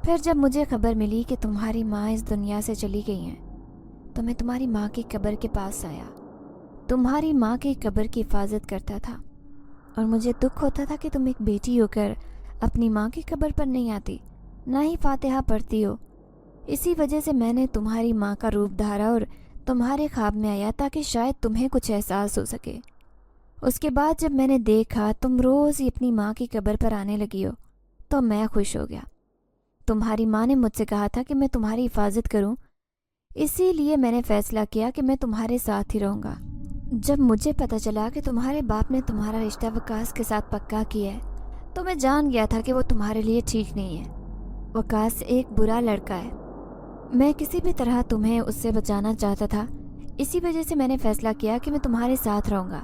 پھر جب مجھے خبر ملی کہ تمہاری ماں اس دنیا سے چلی گئی ہیں تو میں تمہاری ماں کی قبر کے پاس آیا، تمہاری ماں کی قبر کی حفاظت کرتا تھا، اور مجھے دکھ ہوتا تھا کہ تم ایک بیٹی ہو کر اپنی ماں کی قبر پر نہیں آتی، نہ ہی فاتحہ پڑھتی ہو۔ اسی وجہ سے میں نے تمہاری ماں کا روپ دھارا اور تمہارے خواب میں آیا تاکہ شاید تمہیں کچھ احساس ہو سکے۔ اس کے بعد جب میں نے دیکھا تم روز ہی اپنی ماں کی قبر پر آنے لگی ہو تو میں خوش ہو گیا۔ تمہاری ماں نے مجھ سے کہا تھا کہ میں تمہاری حفاظت کروں، اسی لیے میں نے فیصلہ کیا کہ میں تمہارے ساتھ ہی رہوں گا۔ جب مجھے پتہ چلا کہ تمہارے باپ نے تمہارا رشتہ وقاص کے ساتھ پکا کیا ہے تو میں جان گیا تھا کہ وہ تمہارے لیے ٹھیک نہیں ہے۔ وقاص ایک برا لڑکا ہے، میں کسی بھی طرح تمہیں اس سے بچانا چاہتا تھا، اسی وجہ سے میں نے فیصلہ کیا کہ میں تمہارے ساتھ رہوں گا۔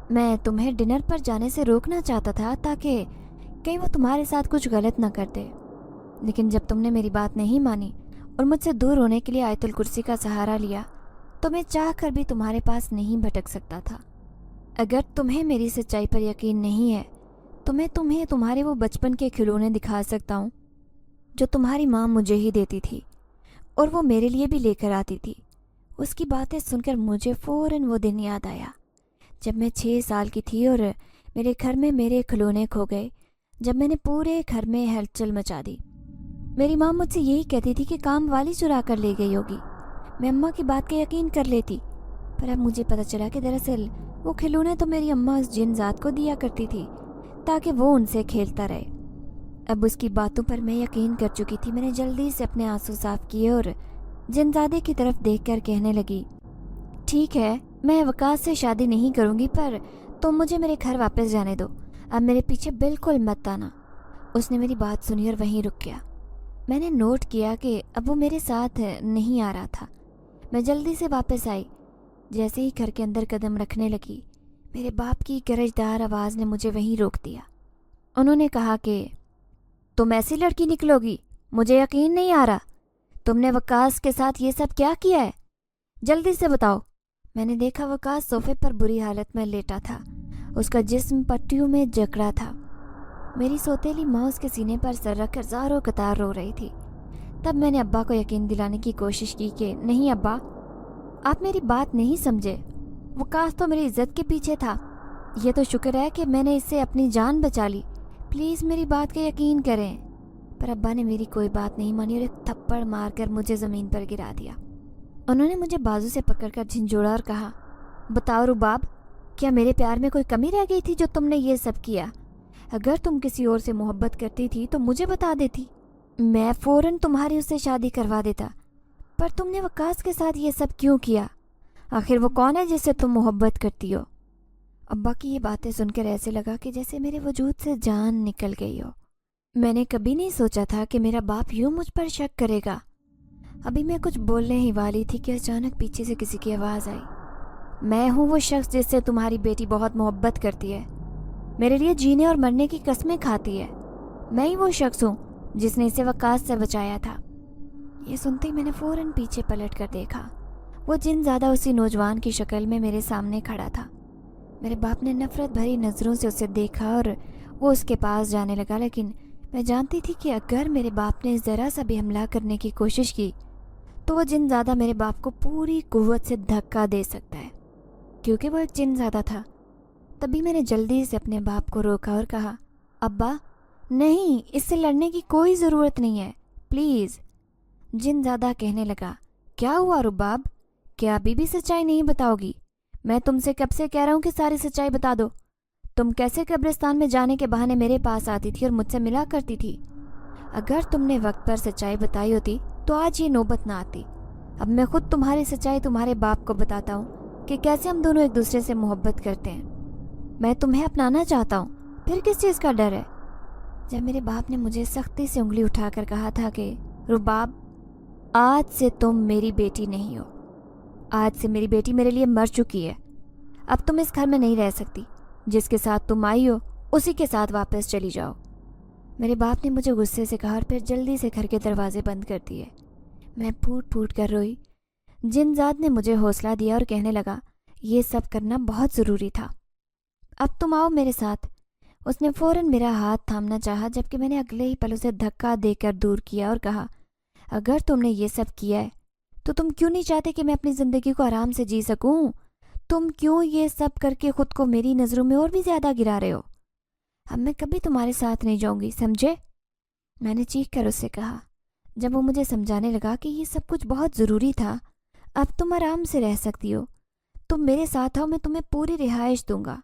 میں تمہیں ڈنر پر جانے سے روکنا چاہتا تھا تاکہ کہیں وہ تمہارے ساتھ کچھ غلط نہ کر دے، لیکن جب تم نے میری بات نہیں مانی اور مجھ سے دور ہونے کے لیے آیت الکرسی کا سہارا لیا تو میں چاہ کر بھی تمہارے پاس نہیں بھٹک سکتا تھا۔ اگر تمہیں میری سچائی پر یقین نہیں ہے تو میں تمہیں تمہارے وہ بچپن کے کھلونے دکھا سکتا ہوں جو تمہاری ماں مجھے ہی دیتی تھی اور وہ میرے لیے بھی لے کر آتی تھی۔ اس کی باتیں سن کر مجھے فوراً وہ دن یاد آیا جب میں 6 سال کی تھی اور میرے گھر میں میرے کھلونے کھو گئے، جب میں نے پورے گھر میں ہلچل مچا دی۔ میری ماں مجھ سے یہی کہتی تھی کہ کام والی چرا کر لے گئی ہوگی۔ میں اماں کی بات کا یقین کر لیتی، پر اب مجھے پتہ چلا کہ دراصل وہ کھلونے تو میری اماں اس جن ذات کو دیا کرتی تھی تاکہ وہ ان سے کھیلتا رہے۔ اب اس کی باتوں پر میں یقین کر چکی تھی۔ میں نے جلدی سے اپنے آنسو صاف کیے اور جنزادے کی طرف دیکھ کر کہنے لگی، ٹھیک ہے، میں وقاص سے شادی نہیں کروں گی، پر تم مجھے میرے گھر واپس جانے دو، اب میرے پیچھے بالکل مت آنا۔ اس نے میری بات سنی اور وہیں رک گیا۔ میں نے نوٹ کیا کہ اب وہ میرے ساتھ نہیں آ رہا تھا۔ میں جلدی سے واپس آئی۔ جیسے ہی گھر کے اندر قدم رکھنے لگی، میرے باپ کی گرجدار آواز نے مجھے وہیں روک دیا۔ انہوں نے کہا کہ تم ایسی لڑکی نکلو گی، مجھے یقین نہیں آ رہا۔ تم نے وقاص کے ساتھ یہ سب کیا کیا ہے؟ جلدی سے بتاؤ۔ میں نے دیکھا وقاص صوفے پر بری حالت میں لیٹا تھا۔ اس کا جسم پٹیوں میں جکڑا تھا۔ میری سوتیلی ماں اس کے سینے پر سر رکھ کر زار و قطار رو رہی تھی۔ تب میں نے ابا کو یقین دلانے کی کوشش کی کہ نہیں ابا، آپ میری بات نہیں سمجھے، وقاص تو میری عزت کے پیچھے تھا۔ یہ تو شکر ہے کہ میں نے اس سے اپنی جان بچا لی، پلیز میری بات کا یقین کریں۔ پر ابا نے میری کوئی بات نہیں مانی اور ایک تھپڑ مار کر مجھے زمین پر گرا دیا۔ انہوں نے مجھے بازو سے پکڑ کر جھنجھوڑا اور کہا، بتاؤ رباب، کیا میرے پیار میں کوئی کمی رہ گئی تھی جو تم نے یہ سب کیا؟ اگر تم کسی اور سے محبت کرتی تھی تو مجھے بتا دیتی، میں فوراً تمہاری اس سے شادی کروا دیتا۔ پر تم نے وقاص کے ساتھ یہ سب کیوں کیا؟ آخر وہ کون ہے جس سے تم محبت کرتی ہو؟ ابا کی یہ باتیں سن کر ایسے لگا کہ جیسے میرے وجود سے جان نکل گئی ہو۔ میں نے کبھی نہیں سوچا تھا کہ میرا باپ یوں مجھ پر شک کرے گا۔ ابھی میں کچھ بولنے ہی والی تھی کہ اچانک پیچھے سے کسی کی آواز آئی، میں ہوں وہ شخص جس سے تمہاری بیٹی بہت محبت کرتی ہے، میرے لیے جینے اور مرنے کی قسمیں کھاتی ہے۔ میں ہی وہ شخص ہوں جس نے اسے وقاص سے بچایا تھا۔ یہ سنتے ہی میں نے فوراً پیچھے پلٹ کر دیکھا۔ وہ جن زیادہ اسی نوجوان کی شکل میں میرے سامنے کھڑا تھا۔ میرے باپ نے نفرت بھری نظروں سے اسے دیکھا اور وہ اس کے پاس جانے لگا، لیکن میں جانتی تھی کہ اگر میرے باپ نے ذرا سا بھی حملہ کرنے کی کوشش کی تو وہ جن زیادہ میرے باپ کو پوری قوت سے دھکا دے سکتا ہے، کیونکہ وہ ایک جن زیادہ تھا۔ تبھی میں نے جلدی سے اپنے باپ کو روکا اور کہا، ابا نہیں، اس سے لڑنے کی کوئی ضرورت نہیں ہے، پلیز۔ جن زیادہ کہنے لگا، کیا ہوا رباب، کیا ابھی بھی سچائی نہیں بتاؤ گی؟ میں تم سے کب سے کہہ رہا ہوں کہ ساری سچائی بتا دو۔ تم کیسے قبرستان میں جانے کے بہانے میرے پاس آتی تھی اور مجھ سے ملا کرتی تھی؟ اگر تم نے وقت پر سچائی بتائی ہوتی تو آج یہ نوبت نہ آتی۔ اب میں خود تمہاری سچائی تمہارے باپ کو بتاتا ہوں کہ کیسے ہم دونوں ایک دوسرے سے محبت کرتے ہیں۔ میں تمہیں اپنانا چاہتا ہوں، پھر کس چیز کا ڈر ہے؟ جب میرے باپ نے مجھے سختی سے انگلی اٹھا کر کہا تھا کہ رباب، آج سے تم میری بیٹی نہیں ہو، آج سے میری بیٹی میرے لیے مر چکی ہے، اب تم اس گھر میں نہیں رہ سکتی، جس کے ساتھ تم آئی ہو اسی کے ساتھ واپس چلی جاؤ۔ میرے باپ نے مجھے غصے سے کہا اور پھر جلدی سے گھر کے دروازے بند کر دیے۔ میں پھوٹ پھوٹ کر روئی۔ جنزاد نے مجھے حوصلہ دیا اور کہنے لگا، یہ سب کرنا بہت ضروری تھا، اب تم آؤ میرے ساتھ۔ اس نے فوراً میرا ہاتھ تھامنا چاہا، جبکہ میں نے اگلے ہی پل اسے دھکا دے کر دور کیا اور کہا، اگر تم نے یہ سب کیا ہے تو تم کیوں نہیں چاہتے کہ میں اپنی زندگی کو آرام سے جی سکوں؟ تم کیوں یہ سب کر کے خود کو میری نظروں میں اور بھی زیادہ گرا رہے ہو؟ اب میں کبھی تمہارے ساتھ نہیں جاؤں گی، سمجھے؟ میں نے چیخ کر اس سے کہا۔ جب وہ مجھے سمجھانے لگا کہ یہ سب کچھ بہت ضروری تھا، اب تم آرام سے رہ سکتی ہو، تم میرے ساتھ آؤ، میں تمہیں پوری رہائش دوں گا۔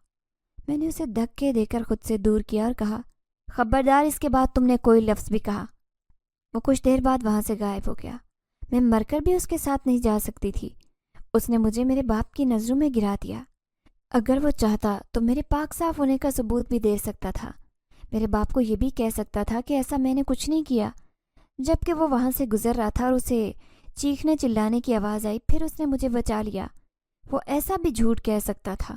میں نے اسے دھکے دے کر خود سے دور کیا اور کہا، خبردار اس کے بعد تم نے کوئی لفظ بھی کہا۔ وہ کچھ دیر بعد وہاں سے غائب ہو گیا۔ میں مر کر بھی اس کے ساتھ نہیں جا سکتی تھی۔ اس نے مجھے میرے باپ کی نظروں میں گرا دیا۔ اگر وہ چاہتا تو میرے پاک صاف ہونے کا ثبوت بھی دے سکتا تھا۔ میرے باپ کو یہ بھی کہہ سکتا تھا کہ ایسا میں نے کچھ نہیں کیا، جبکہ وہ وہاں سے گزر رہا تھا اور اسے چیخنے چلانے کی آواز آئی، پھر اس نے مجھے بچا لیا۔ وہ ایسا بھی جھوٹ کہہ سکتا تھا،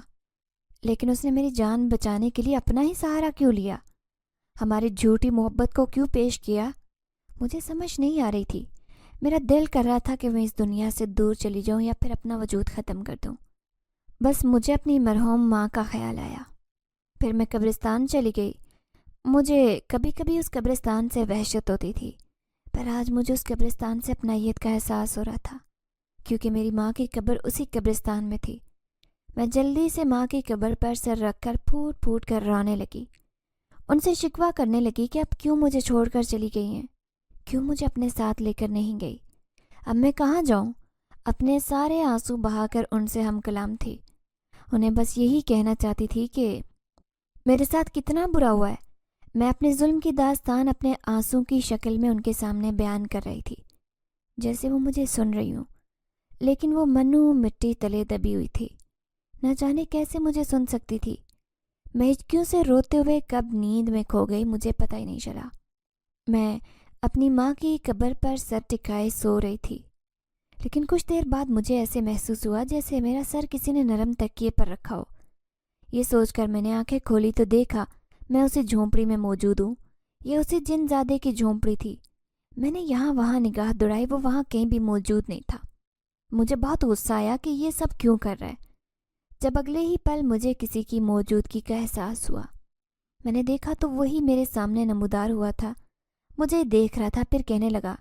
لیکن اس نے میری جان بچانے کے لیے اپنا ہی سہارا کیوں لیا؟ ہماری جھوٹی محبت کو کیوں پیش کیا؟ مجھے سمجھ نہیں آ رہی تھی۔ میرا دل کر رہا تھا کہ میں اس دنیا سے دور چلی جاؤں یا پھر اپنا وجود ختم کر دوں۔ بس مجھے اپنی مرحوم ماں کا خیال آیا۔ پھر میں قبرستان چلی گئی۔ مجھے کبھی کبھی اس قبرستان سے وحشت ہوتی تھی، پر آج مجھے اس قبرستان سے اپنائیت کا احساس ہو رہا تھا، کیونکہ میری ماں کی قبر اسی قبرستان میں تھی۔ میں جلدی سے ماں کی قبر پر سر رکھ کر پھوٹ پھوٹ کر رونے لگی۔ ان سے شکوہ کرنے لگی کہ اب کیوں مجھے چھوڑ کر چلی گئی ہیں، کیوں مجھے اپنے ساتھ لے کر نہیں گئی؟ اب میں کہاں جاؤں؟ اپنے سارے آنسو بہا کر ان سے ہم کلام تھی۔ انہیں بس یہی کہنا چاہتی تھی کہ میرے ساتھ کتنا برا ہوا ہے۔ میں اپنے ظلم کی داستان اپنے آنسوں کی شکل میں ان کے سامنے بیان کر رہی تھی، جیسے وہ مجھے سن رہی ہوں، لیکن وہ منو مٹی تلے دبی ہوئی تھی۔ نہ جانے کیسے مجھے سن سکتی تھی۔ میں ہچکیوں سے روتے ہوئے کب نیند میں کھو گئی مجھے پتہ ہی نہیں چلا۔ میں اپنی ماں کی قبر پر سر ٹکائے سو رہی تھی، لیکن کچھ دیر بعد مجھے ایسے محسوس ہوا جیسے میرا سر کسی نے نرم تکیے پر رکھا ہو۔ یہ سوچ کر میں نے آنکھیں کھولی تو دیکھا میں اسی جھونپڑی میں موجود ہوں۔ یہ اسی جن زادے کی جھونپڑی تھی۔ میں نے یہاں وہاں نگاہ دوڑائی، وہ وہاں کہیں بھی موجود نہیں تھا۔ مجھے بہت غصہ آیا کہ یہ سب کیوں کر رہا ہے۔ جب اگلے ہی پل مجھے کسی کی موجودگی کا احساس ہوا، میں نے دیکھا تو وہی میرے سامنے نمودار ہوا تھا، مجھے دیکھ رہا تھا، پھر کہنے لگا،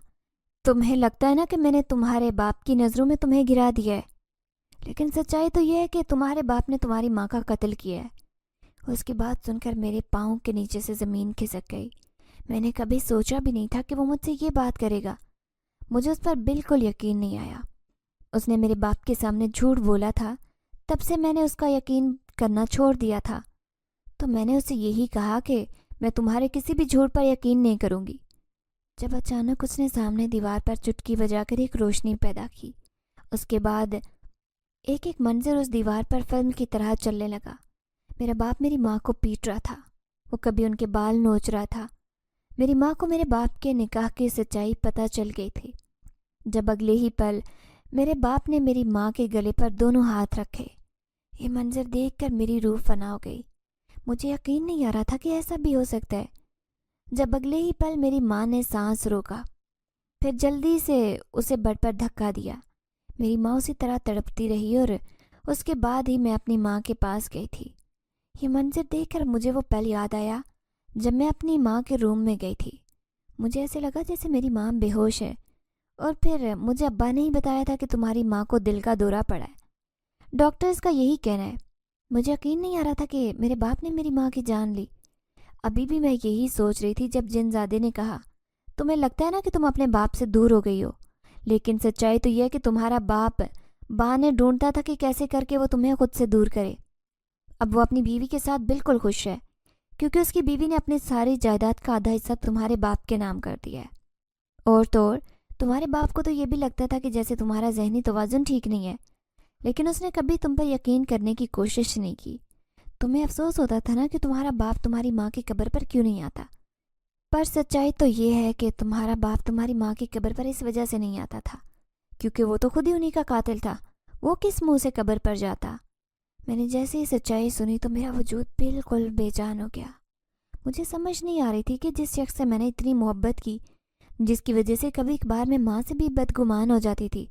تمہیں لگتا ہے نا کہ میں نے تمہارے باپ کی نظروں میں تمہیں گرا دیا ہے، لیکن سچائی تو یہ ہے کہ تمہارے باپ نے تمہاری ماں کا قتل کیا ہے۔ اس کی بات سن کر میرے پاؤں کے نیچے سے زمین کھسک گئی۔ میں نے کبھی سوچا بھی نہیں تھا کہ وہ مجھ سے یہ بات کرے گا۔ مجھے اس پر بالکل یقین نہیں آیا۔ اس نے میرے باپ کے سامنے جھوٹ بولا تھا، تب سے میں نے اس کا یقین کرنا چھوڑ دیا تھا۔ تو میں نے اسے یہی کہا کہ میں تمہارے کسی بھی جھوٹ پر یقین نہیں کروں گی، جب اچانک اس نے سامنے دیوار پر چٹکی بجا کر ایک روشنی پیدا کی۔ اس کے بعد ایک ایک منظر اس دیوار پر فلم کی طرح چلنے لگا۔ میرا باپ میری ماں کو پیٹ رہا تھا، وہ کبھی ان کے بال نوچ رہا تھا۔ میری ماں کو میرے باپ کے نکاح کی سچائی پتہ چل گئی تھی، جب اگلے ہی پل میرے باپ نے میری ماں کے گلے پر دونوں ہاتھ رکھے۔ یہ منظر دیکھ کر میری روح فنا ہو گئی۔ مجھے یقین نہیں آ رہا تھا کہ ایسا بھی ہو سکتا ہے۔ جب اگلے ہی پل میری ماں نے سانس روکا، پھر جلدی سے اسے بٹ پر دھکا دیا۔ میری ماں اسی طرح تڑپتی رہی اور اس کے بعد ہی میں اپنی ماں کے پاس گئی تھی۔ یہ منظر دیکھ کر مجھے وہ پل یاد آیا جب میں اپنی ماں کے روم میں گئی تھی۔ مجھے ایسے لگا جیسے میری ماں بے ہوش ہے، اور پھر مجھے ابا نے ہی بتایا تھا کہ تمہاری ماں کو دل کا دورہ پڑا ہے۔ ڈاکٹرز کا یہی کہنا ہے۔ مجھے یقین نہیں آ رہا تھا کہ میرے باپ نے میری ماں کی جان لی۔ ابھی بھی میں یہی سوچ رہی تھی جب جن زادے نے کہا، تمہیں لگتا ہے نا کہ تم اپنے باپ سے دور ہو گئی ہو، لیکن سچائی تو یہ ہے کہ تمہارا باپ بہانے ڈھونڈتا تھا کہ کیسے کر کے وہ تمہیں خود سے دور کرے۔ اب وہ اپنی بیوی کے ساتھ بالکل خوش ہے، کیونکہ اس کی بیوی نے اپنی ساری جائیداد کا آدھا حصہ تمہارے باپ کے نام کر دیا ہے۔ اور تو اور تمہارے باپ کو تو یہ بھی لگتا تھا کہ جیسے تمہارا ذہنی توازن ٹھیک نہیں ہے، لیکن اس نے کبھی تم پر یقین کرنے کی کوشش نہیں کی۔ تمہیں افسوس ہوتا تھا نا کہ تمہارا باپ تمہاری ماں کی قبر پر کیوں نہیں آتا، پر سچائی تو یہ ہے کہ تمہارا باپ تمہاری ماں کی قبر پر اس وجہ سے نہیں آتا تھا کیونکہ وہ تو خود ہی انہی کا قاتل تھا۔ وہ کس منہ سے قبر پر جاتا؟ میں نے جیسے ہی سچائی سنی تو میرا وجود بالکل بے جان ہو گیا۔ مجھے سمجھ نہیں آ رہی تھی کہ جس شخص سے میں نے اتنی محبت کی، جس کی وجہ سے کبھی کبھار میں ماں سے بھی بدگمان ہو جاتی تھی،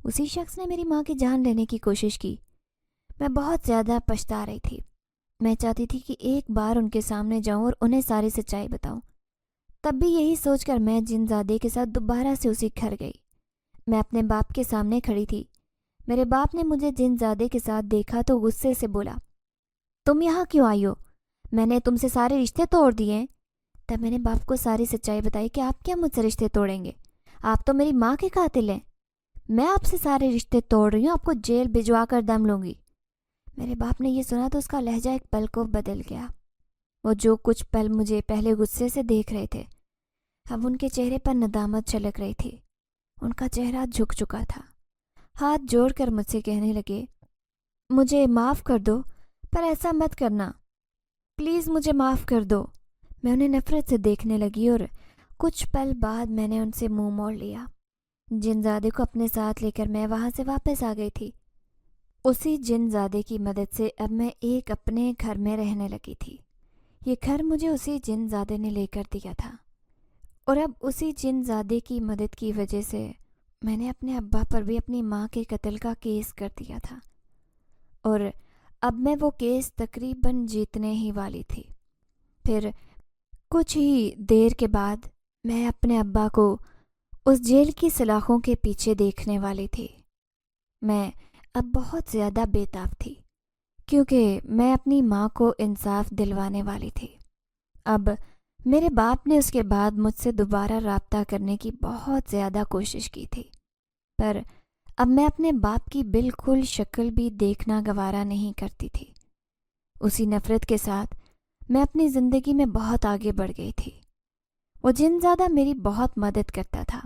اسی شخص نے میری ماں کی جان لینے کی کوشش کی۔ میں بہت زیادہ پچھتا رہی تھی۔ میں چاہتی تھی کہ ایک بار ان کے سامنے جاؤں اور انہیں ساری سچائی بتاؤں۔ تب بھی یہی سوچ کر میں جن زادے کے ساتھ دوبارہ سے اسی گھر گئی۔ میں اپنے باپ کے سامنے کھڑی تھی۔ میرے باپ نے مجھے جن زادے کے ساتھ دیکھا تو غصے سے بولا، تم یہاں کیوں آئی ہو؟ میں نے تم سے سارے رشتے توڑ دیے ہیں۔ تب میں نے باپ کو ساری سچائی بتائی کہ آپ کیا مجھ سے رشتے توڑیں گے؟ آپ تو میری ماں کے قاتل ہیں۔ میں آپ سے سارے رشتے توڑ رہی ہوں، آپ کو جیل بھجوا کر دم لوں گی۔ میرے باپ نے یہ سنا تو اس کا لہجہ ایک پل کو بدل گیا۔ وہ جو کچھ پل مجھے پہلے غصے سے دیکھ رہے تھے، اب ان کے چہرے پر ندامت چھلک رہی تھی۔ ان کا چہرہ جھک چکا تھا۔ ہاتھ جوڑ کر مجھ سے کہنے لگے، مجھے معاف کر دو، پر ایسا مت کرنا، پلیز مجھے معاف کر دو۔ میں انہیں نفرت سے دیکھنے لگی اور کچھ پل بعد میں نے ان سے منہ موڑ لیا۔ جن زادے کو اپنے ساتھ لے کر میں وہاں سے واپس آ گئی تھی۔ اسی جن زادے کی مدد سے اب میں ایک اپنے گھر میں رہنے لگی تھی۔ یہ گھر مجھے اسی جن زادے نے لے کر دیا تھا، اور اب اسی جن زادے کی مدد کی وجہ سے میں نے اپنے ابا پر بھی اپنی ماں کے قتل کا کیس کر دیا تھا، اور اب میں وہ کیس تقریباً جیتنے ہی والی تھی۔ پھر کچھ ہی دیر کے بعد میں اپنے ابا کو اس جیل کی سلاخوں کے پیچھے دیکھنے والی تھی۔ میں اب بہت زیادہ بے تاب تھی، کیونکہ میں اپنی ماں کو انصاف دلوانے والی تھی۔ اب میرے باپ نے اس کے بعد مجھ سے دوبارہ رابطہ کرنے کی بہت زیادہ کوشش کی تھی، پر اب میں اپنے باپ کی بالکل شکل بھی دیکھنا گوارا نہیں کرتی تھی۔ اسی نفرت کے ساتھ میں اپنی زندگی میں بہت آگے بڑھ گئی تھی۔ وہ جن زیادہ میری بہت مدد کرتا تھا،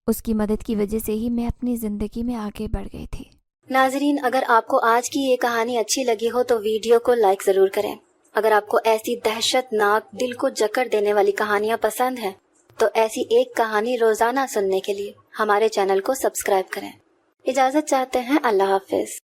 اس کی مدد کی وجہ سے ہی میں اپنی زندگی میں آگے بڑھ گئی تھی۔ ناظرین، اگر آپ کو آج کی یہ کہانی اچھی لگی ہو تو ویڈیو کو لائک ضرور کریں۔ اگر آپ کو ایسی دہشت ناک دل کو جکڑ دینے والی کہانیاں پسند ہیں تو ایسی ایک کہانی روزانہ سننے کے لیے ہمارے چینل کو سبسکرائب کریں۔ اجازت چاہتے ہیں، اللہ حافظ۔